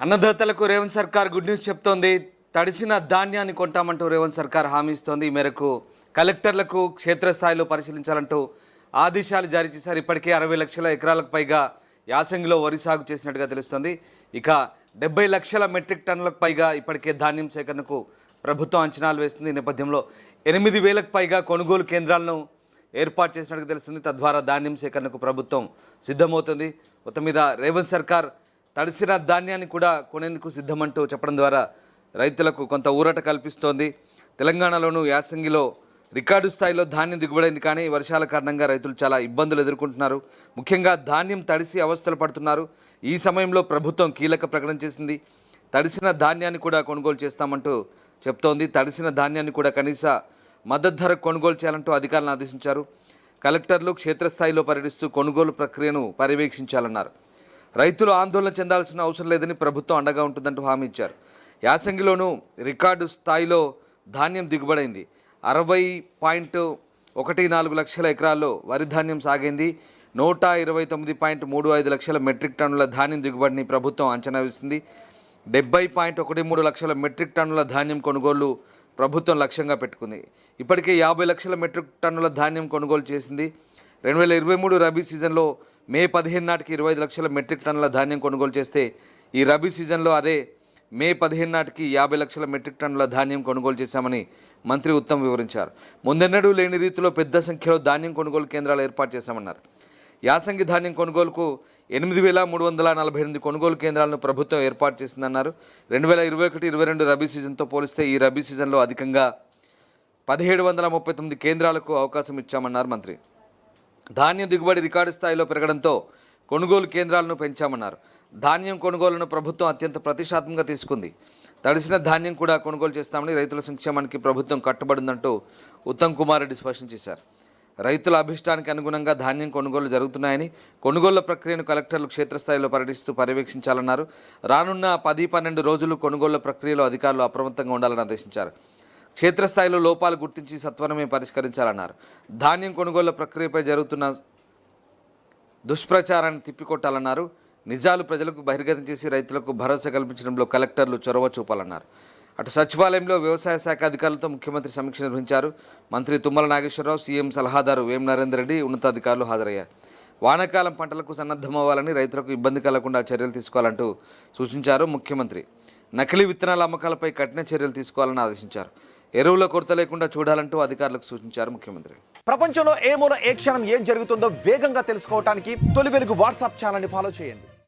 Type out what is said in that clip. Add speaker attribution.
Speaker 1: అన్నదాతలకు రేవంత్ సర్కార్ good news చెప్తోంది. తడిసిన ధాన్యాన్ని కొంటామంటూ రేవంత్ సర్కార్ హామీ ఇస్తోంది. ఈ మేరకు కలెక్టర్లకు క్షేత్రస్థాయిలో పరిశీలించాలంటూ ఆదేశాలు జారీ చేశారు. ఇప్పటికే 60 లక్షల ఎకరాలకు పైగా యాసంగిలో వరి సాగు చేసినట్టుగా తెలుస్తోంది. ఇక 70 లక్షల మెట్రిక్ టన్నులకు పైగా ఇప్పటికే ధాన్యం సేకరణకు ప్రభుత్వం అంచనాలు వేస్తుంది. ఈ నేపథ్యంలో 8,000కు పైగా కొనుగోలు కేంద్రాలను ఏర్పాటు చేసినట్టుగా తెలుస్తుంది. తద్వారా ధాన్యం సేకరణకు ప్రభుత్వం సిద్ధమవుతుంది. మొత్తం మీద రేవంత్ సర్కార్ తడిసిన ధాన్యాన్ని కూడా కొనేందుకు సిద్ధమంటూ చెప్పడం ద్వారా రైతులకు కొంత ఊరట కల్పిస్తోంది. తెలంగాణలోనూ యాసంగిలో రికార్డు స్థాయిలో ధాన్యం దిగుబడైంది. కానీ వర్షాల కారణంగా రైతులు చాలా ఇబ్బందులు ఎదుర్కొంటున్నారు. ముఖ్యంగా ధాన్యం తడిసి అవస్థలు పడుతున్నారు. ఈ సమయంలో ప్రభుత్వం కీలక ప్రకటన చేసింది. తడిసిన ధాన్యాన్ని కూడా కొనుగోలు చేస్తామంటూ చెప్తోంది. తడిసిన ధాన్యాన్ని కూడా కనీస మద్దతు ధర కొనుగోలు చేయాలంటూ అధికారులను ఆదేశించారు. కలెక్టర్లు క్షేత్రస్థాయిలో పర్యటిస్తూ కొనుగోలు ప్రక్రియను పర్యవేక్షించాలన్నారు. రైతులు ఆందోళన చెందాల్సిన అవసరం లేదని ప్రభుత్వం అండగా ఉంటుందంటూ హామీ ఇచ్చారు. యాసంగిలోనూ రికార్డు స్థాయిలో ధాన్యం దిగుబడైంది. 60.14 లక్షల ఎకరాల్లో వరి ధాన్యం సాగింది. 129.35 లక్షల మెట్రిక్ టన్నుల ధాన్యం దిగుబడిని ప్రభుత్వం అంచనా వేసింది. 70.13 లక్షల మెట్రిక్ టన్నుల ధాన్యం కొనుగోలు ప్రభుత్వం లక్ష్యంగా పెట్టుకుంది. ఇప్పటికే 50 లక్షల మెట్రిక్ టన్నుల ధాన్యం కొనుగోలు చేసింది. 2023 రబీ సీజన్లో మే 15 నాటికి 25 లక్షల మెట్రిక్ టన్నుల ధాన్యం కొనుగోలు చేస్తే ఈ రబీ సీజన్లో అదే మే 15 నాటికి 50 లక్షల మెట్రిక్ టన్నుల ధాన్యం కొనుగోలు చేశామని మంత్రి ఉత్తమ్ వివరించారు. ముందెన్నడూ లేని రీతిలో పెద్ద సంఖ్యలో ధాన్యం కొనుగోలు కేంద్రాలు ఏర్పాటు చేశామన్నారు. యాసంగి ధాన్యం కొనుగోలుకు 8,348 కొనుగోలు కేంద్రాలను ప్రభుత్వం ఏర్పాటు చేసిందన్నారు. 2021-22 రబీ సీజన్తో పోలిస్తే ఈ రబీ సీజన్లో అధికంగా 1,739 కేంద్రాలకు అవకాశం ఇచ్చామన్నారు మంత్రి. ధాన్యం దిగుబడి రికార్డు స్థాయిలో పెరగడంతో కొనుగోలు కేంద్రాలను పెంచామన్నారు. ధాన్యం కొనుగోలును ప్రభుత్వం అత్యంత ప్రతిష్టాత్మకంగా తీసుకుంది. తడిసిన ధాన్యం కూడా కొనుగోలు చేస్తామని, రైతుల సంక్షేమానికి ప్రభుత్వం కట్టుబడిందంటూ ఉత్తమ్ కుమార్ రెడ్డి స్పష్టం చేశారు. రైతుల అభిష్టానికి అనుగుణంగా ధాన్యం కొనుగోలు జరుగుతున్నాయని, కొనుగోళ్ల ప్రక్రియను కలెక్టర్లు క్షేత్రస్థాయిలో పర్యటిస్తూ పర్యవేక్షించాలన్నారు. రానున్న 10-12 రోజులు కొనుగోళ్ల ప్రక్రియలో అధికారులు అప్రమత్తంగా ఉండాలని ఆదేశించారు. క్షేత్రస్థాయిలో లోపాలు గుర్తించి సత్వరమే పరిష్కరించాలన్నారు. ధాన్యం కొనుగోళ్ల ప్రక్రియపై జరుగుతున్న దుష్ప్రచారాన్ని తిప్పికొట్టాలన్నారు. నిజాలు ప్రజలకు బహిర్గతం చేసి రైతులకు భరోసా కల్పించడంలో కలెక్టర్లు చొరవ చూపాలన్నారు. అటు సచివాలయంలో వ్యవసాయ శాఖ అధికారులతో ముఖ్యమంత్రి సమీక్ష నిర్వహించారు. మంత్రి తుమ్మల నాగేశ్వరరావు, సీఎం సలహాదారు వేం నరేందర్ రెడ్డి, ఉన్నతాధికారులు హాజరయ్యారు. వానాకాలం పంటలకు సన్నద్ధమవ్వాలని, రైతులకు ఇబ్బంది కలగకుండా చర్యలు తీసుకోవాలంటూ సూచించారు. ముఖ్యమంత్రి నకిలీ విత్తనాల అమ్మకాలపై కఠిన చర్యలు తీసుకోవాలని ఆదేశించారు. ఎరువుల కొరత లేకుండా చూడాలంటూ అధికారులకు సూచించారు ముఖ్యమంత్రి.
Speaker 2: ప్రపంచంలో ఏ మూల ఏ క్షణం ఏం జరుగుతుందో వేగంగా తెలుసుకోవడానికి తొలి వెలుగు వాట్సాప్ ఛానల్ని ఫాలో చేయండి.